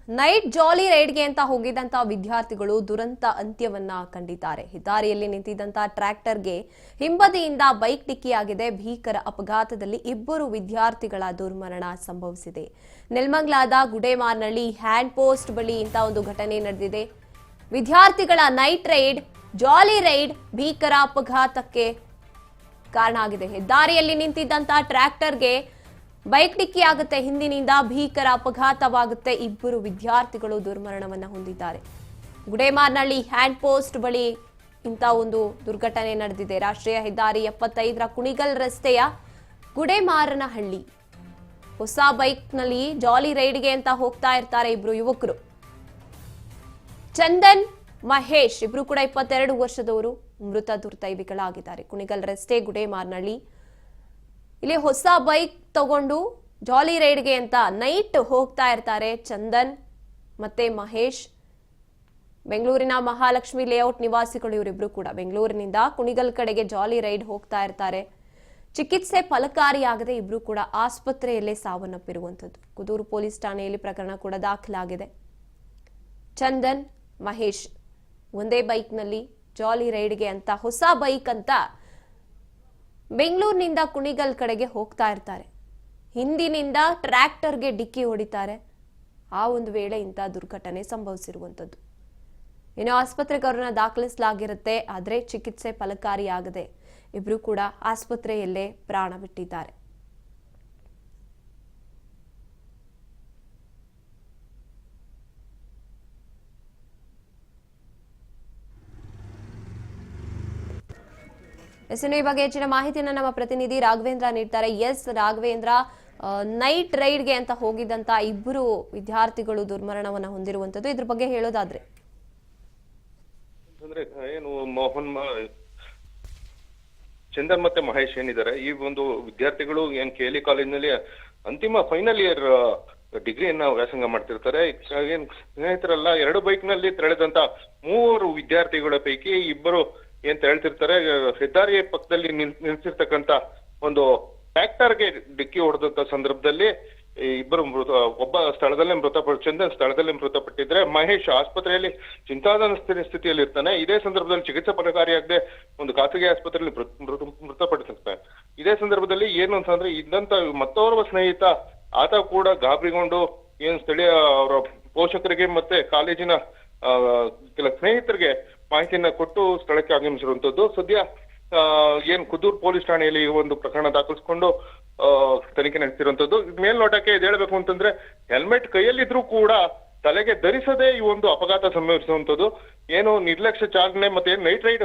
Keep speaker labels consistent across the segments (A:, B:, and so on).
A: Night ಜಾಲಿ ರೈಡ್ಗೆ ಅಂತ ಹೋಗಿದ್ದಂತ ವಿದ್ಯಾರ್ಥಿಗಳು ದುರಂತ ಅಂತ್ಯವನ್ನ ಕಂಡಿದ್ದಾರೆ. ಹೆದ್ದಾರಿಯಲ್ಲಿ ನಿಂತಿದ್ದಂತ ಟ್ರ್ಯಾಕ್ಟರ್ಗೆ ಹಿಂಬದಿಯಿಂದ ಬೈಕ್ ಡಿಕ್ಕಿಯಾಗಿದೆ. ಭೀಕರ ಅಪಘಾತದಲ್ಲಿ ಇಬ್ಬರು ವಿದ್ಯಾರ್ಥಿಗಳ ದುರ್ಮರಣ ಸಂಭವಿಸಿದೆ. ನೆಲಮಂಗಲದ ಗುಡೇಮಾರ್ನಹಳ್ಳಿ ಹ್ಯಾಂಡ್ ಪೋಸ್ಟ್ ಬಳಿ ಇಂಥ ಒಂದು ಘಟನೆ ನಡೆದಿದೆ. ವಿದ್ಯಾರ್ಥಿಗಳ ನೈಟ್ ರೈಡ್ ಜಾಲಿ ರೈಡ್ ಭೀಕರ ಅಪಘಾತಕ್ಕೆ ಕಾರಣ ಆಗಿದೆ. ಹೆದ್ದಾರಿಯಲ್ಲಿ ನಿಂತಿದ್ದಂತ ಟ್ರ್ಯಾಕ್ಟರ್ಗೆ ಬೈಕ್ ಡಿಕ್ಕಿ ಆಗುತ್ತೆ, ಹಿಂದಿನಿಂದ ಭೀಕರ ಅಪಘಾತವಾಗುತ್ತೆ. ಇಬ್ಬರು ವಿದ್ಯಾರ್ಥಿಗಳು ದುರ್ಮರಣವನ್ನ ಹೊಂದಿದ್ದಾರೆ. ಗುಡೇಮಾರ್ನಹಳ್ಳಿ ಹ್ಯಾಂಡ್ ಪೋಸ್ಟ್ ಬಳಿ ಇಂಥ ಒಂದು ದುರ್ಘಟನೆ ನಡೆದಿದೆ. ರಾಷ್ಟ್ರೀಯ ಹೆದ್ದಾರಿ 75ರ ಕುಣಿಗಲ್ ರಸ್ತೆಯ ಗುಡೇಮಾರನಹಳ್ಳಿ. ಹೊಸ ಬೈಕ್ನಲ್ಲಿ ಜಾಲಿ ರೈಡ್ಗೆ ಅಂತ ಹೋಗ್ತಾ ಇರ್ತಾರೆ ಇಬ್ರು ಯುವಕರು. ಚಂದನ್, ಮಹೇಶ್ ಇಬ್ರು ಕೂಡ 22 ವರ್ಷದವರು ಮೃತ ದುರ್ದೈವಿಗಳಾಗಿದ್ದಾರೆ. ಕುಣಿಗಲ್ ರಸ್ತೆ ಗುಡೇಮಾರ್ನಹಳ್ಳಿ ಇಲ್ಲಿ ಹೊಸ ಬೈಕ್ ತಗೊಂಡು ಜಾಲಿ ರೈಡ್ಗೆ ಅಂತ ನೈಟ್ ಹೋಗ್ತಾ ಇರ್ತಾರೆ ಚಂದನ್ ಮತ್ತೆ ಮಹೇಶ್. ಬೆಂಗಳೂರಿನ ಮಹಾಲಕ್ಷ್ಮಿ ಲೇಔಟ್ ನಿವಾಸಿಗಳು ಇವರಿಬ್ರು ಕೂಡ. ಬೆಂಗಳೂರಿನಿಂದ ಕುಣಿಗಲ್ ಕಡೆಗೆ ಜಾಲಿ ರೈಡ್ ಹೋಗ್ತಾ ಇರ್ತಾರೆ. ಚಿಕಿತ್ಸೆ ಫಲಕಾರಿಯಾಗದೆ ಇಬ್ರು ಕೂಡ ಆಸ್ಪತ್ರೆಯಲ್ಲೇ ಸಾವನ್ನಪ್ಪಿರುವಂಥದ್ದು. ಕುದೂರು ಪೊಲೀಸ್ ಠಾಣೆಯಲ್ಲಿ ಪ್ರಕರಣ ಕೂಡ ದಾಖಲಾಗಿದೆ. ಚಂದನ್, ಮಹೇಶ್ ಒಂದೇ ಬೈಕ್ನಲ್ಲಿ ಜಾಲಿ ರೈಡ್ಗೆ ಅಂತ ಹೊಸ ಬೈಕ್ ಅಂತ ಬೆಂಗಳೂರಿನಿಂದ ಕುಣಿಗಲ್ ಕಡೆಗೆ ಹೋಗ್ತಾ ಇರ್ತಾರೆ. ಹಿಂದಿನಿಂದ ಟ್ರ್ಯಾಕ್ಟರ್ಗೆ ಡಿಕ್ಕಿ ಹೊಡಿತಾರೆ. ಆ ಒಂದು ವೇಳೆ ಇಂಥ ದುರ್ಘಟನೆ ಸಂಭವಿಸಿರುವಂಥದ್ದು. ಇನ್ನು ಆಸ್ಪತ್ರೆಗೆ ಅವರನ್ನ ದಾಖಲಿಸಲಾಗಿರುತ್ತೆ. ಆದರೆ ಚಿಕಿತ್ಸೆ ಫಲಕಾರಿಯಾಗದೆ ಇಬ್ರು ಕೂಡ ಆಸ್ಪತ್ರೆಯಲ್ಲೇ ಪ್ರಾಣ ಬಿಟ್ಟಿದ್ದಾರೆ. ಈ ಬಗ್ಗೆ ಹೆಚ್ಚಿನ ಮಾಹಿತಿಯನ್ನು ನಮ್ಮ ಪ್ರತಿನಿಧಿ ರಾಘವೇಂದ್ರ ನೀಡ್ತಾರೆ. ಎಸ್ ರಾಘವೇಂದ್ರ, ನೈಟ್ ರೈಡ್ಗೆ ಅಂತ ಹೋಗಿದ್ದಂತ ಇಬ್ಬರು ವಿದ್ಯಾರ್ಥಿಗಳು ದುರ್ಮರಣವನ್ನ ಹೊಂದಿರುವಂತದ್ದು, ಇದ್ರ ಬಗ್ಗೆ ಹೇಳೋದಾದ್ರೆ
B: ಏನು ಚಂದನ್ ಮತ್ತೆ ಮಹೇಶ್ ಏನಿದ್ದಾರೆ, ಈ ಒಂದು ವಿದ್ಯಾರ್ಥಿಗಳು ಏನ್ KLE ಕಾಲೇಜಿನಲ್ಲಿ ಅಂತಿಮ ಫೈನಲ್ ಇಯರ್ ಡಿಗ್ರಿಯನ್ನ ವ್ಯಾಸಂಗ ಮಾಡ್ತಿರ್ತಾರೆ. ಏನ್ ಸ್ನೇಹಿತರೆಲ್ಲ ಎರಡು ಬೈಕ್ ನಲ್ಲಿ ತೆರಳಿದಂತ 3 ವಿದ್ಯಾರ್ಥಿಗಳ ಪೈಕಿ ಇಬ್ಬರು ಏನ್ ತೆರಳ್ತಿರ್ತಾರೆ. ಹೆದ್ದಾರಿಯ ಪಕ್ಕದಲ್ಲಿ ನಿಲ್ಸಿರ್ತಕ್ಕಂತ ಒಂದು ಟ್ರ್ಯಾಕ್ಟರ್ಗೆ ಡಿಕ್ಕಿ ಹೊಡೆದಂತ ಸಂದರ್ಭದಲ್ಲಿ ಇಬ್ಬರು ಒಬ್ಬ ಸ್ಥಳದಲ್ಲೇ ಚಂದನ್ ಸ್ಥಳದಲ್ಲೇ ಮೃತಪಟ್ಟಿದ್ರೆ ಮಹೇಶ್ ಆಸ್ಪತ್ರೆಯಲ್ಲಿ ಚಿಂತಾಜನಕ ಸ್ಥಿತಿಯಲ್ಲಿ ಇರ್ತಾನೆ. ಇದೇ ಸಂದರ್ಭದಲ್ಲಿ ಚಿಕಿತ್ಸೆ ಫಲಕಾರಿಯಾಗದೆ ಒಂದು ಖಾಸಗಿ ಆಸ್ಪತ್ರೆಯಲ್ಲಿ ಮೃತಪಟ್ಟಿರ್ತಾನೆ. ಇದೇ ಸಂದರ್ಭದಲ್ಲಿ ಏನು ಅಂತಂದ್ರೆ ಇದ್ದಂತ ಮತ್ತೋರ್ವ ಸ್ನೇಹಿತ ಆತ ಕೂಡ ಗಾಬರಿಗೊಂಡು ಏನ್ ಸ್ಥಳೀಯ ಅವರ ಪೋಷಕರಿಗೆ ಮತ್ತೆ ಕಾಲೇಜಿನ ಕೆಲ ಸ್ನೇಹಿತರಿಗೆ ಮಾಹಿತಿಯನ್ನ ಕೊಟ್ಟು ಸ್ಥಳಕ್ಕೆ ಆಗಮಿಸಿರುವಂತದ್ದು. ಸದ್ಯ ಏನ್ ಕುದೂರು ಪೊಲೀಸ್ ಠಾಣೆಯಲ್ಲಿ ಒಂದು ಪ್ರಕರಣ ದಾಖಲಿಸಿಕೊಂಡು ತನಿಖೆ ನಡೆಸಿರುವಂತದ್ದು. ಮೇಲ್ನೋಟಕ್ಕೆ ಇದು ಹೇಳ್ಬೇಕು ಅಂತಂದ್ರೆ ಹೆಲ್ಮೆಟ್ ಕೈಯಲ್ಲಿದ್ರೂ ಕೂಡ ತಲೆಗೆ ಧರಿಸದೆ ಈ ಒಂದು ಅಪಘಾತ ಸಂಭವಿಸುವಂತದ್ದು. ಏನು ನಿರ್ಲಕ್ಷ್ಯ ಚಾಲನೆ ಮತ್ತೆ ನೈಟ್ ರೈಡ್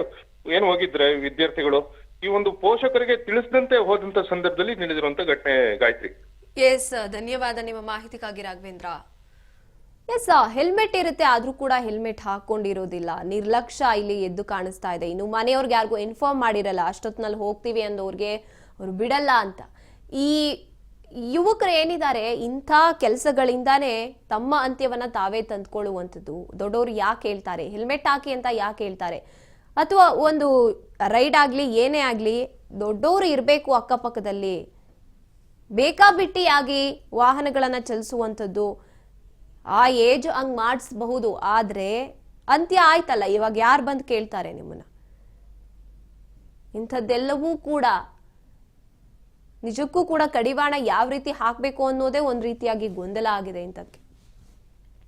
B: ಏನು ಹೋಗಿದ್ರೆ ವಿದ್ಯಾರ್ಥಿಗಳು ಈ ಒಂದು ಪೋಷಕರಿಗೆ ತಿಳಿಸದಂತೆ ಹೋದಂತ ಸಂದರ್ಭದಲ್ಲಿ ನಡೆದಿರುವಂತ ಘಟನೆ. ಗಾಯತ್ರಿ.
A: ಎಸ್, ಧನ್ಯವಾದ ನಿಮ್ಮ ಮಾಹಿತಿಗಾಗಿ ರಾಘವೇಂದ್ರ. ಎಸ್, ಹೆಲ್ಮೆಟ್ ಇರುತ್ತೆ ಆದ್ರೂ ಕೂಡ ಹೆಲ್ಮೆಟ್ ಹಾಕೊಂಡಿರೋದಿಲ್ಲ. ನಿರ್ಲಕ್ಷ್ಯ ಇಲ್ಲಿ ಎದ್ದು ಕಾಣಿಸ್ತಾ ಇದೆ. ಇನ್ನು ಮನೆಯವ್ರಿಗೆ ಯಾರಿಗೂ ಇನ್ಫಾರ್ಮ್ ಮಾಡಿರಲ್ಲ, ಅಷ್ಟೊತ್ತಿನಲ್ಲಿ ಹೋಗ್ತೀವಿ ಅಂದವ್ರಿಗೆ ಅವ್ರು ಬಿಡಲ್ಲ ಅಂತ. ಈ ಯುವಕರು ಏನಿದ್ದಾರೆ ಇಂಥ ಕೆಲಸಗಳಿಂದಾನೇ ತಮ್ಮ ಅಂತ್ಯವನ್ನ ತಾವೇ ತಂದ್ಕೊಳ್ಳುವಂಥದ್ದು. ದೊಡ್ಡವರು ಯಾಕೆ ಹೇಳ್ತಾರೆ ಹೆಲ್ಮೆಟ್ ಹಾಕಿ ಅಂತ, ಯಾಕೆ ಹೇಳ್ತಾರೆ? ಅಥವಾ ಒಂದು ರೈಡ್ ಆಗ್ಲಿ ಏನೇ ಆಗ್ಲಿ ದೊಡ್ಡವರು ಇರಬೇಕು ಅಕ್ಕಪಕ್ಕದಲ್ಲಿ. ಬೇಕಾಬಿಟ್ಟಿಯಾಗಿ ವಾಹನಗಳನ್ನ ಚಲಿಸುವಂಥದ್ದು ಆ ಏಜ್ ಹಂಗ್ ಮಾಡಿಸಬಹುದು, ಆದ್ರೆ ಅಂತ್ಯ ಆಯ್ತಲ್ಲ, ಇವಾಗ ಯಾರು ಬಂದು ಕೇಳ್ತಾರೆ ನಿಮ್ಮನ್ನ? ಇಂಥದ್ದೆಲ್ಲವೂ ಕೂಡ ನಿಜಕ್ಕೂ ಕೂಡ ಕಡಿವಾಣ ಯಾವ ರೀತಿ ಹಾಕ್ಬೇಕು ಅನ್ನೋದೇ ಒಂದ್ ರೀತಿಯಾಗಿ ಗೊಂದಲ ಆಗಿದೆ ಇಂಥದ್ಕೆ.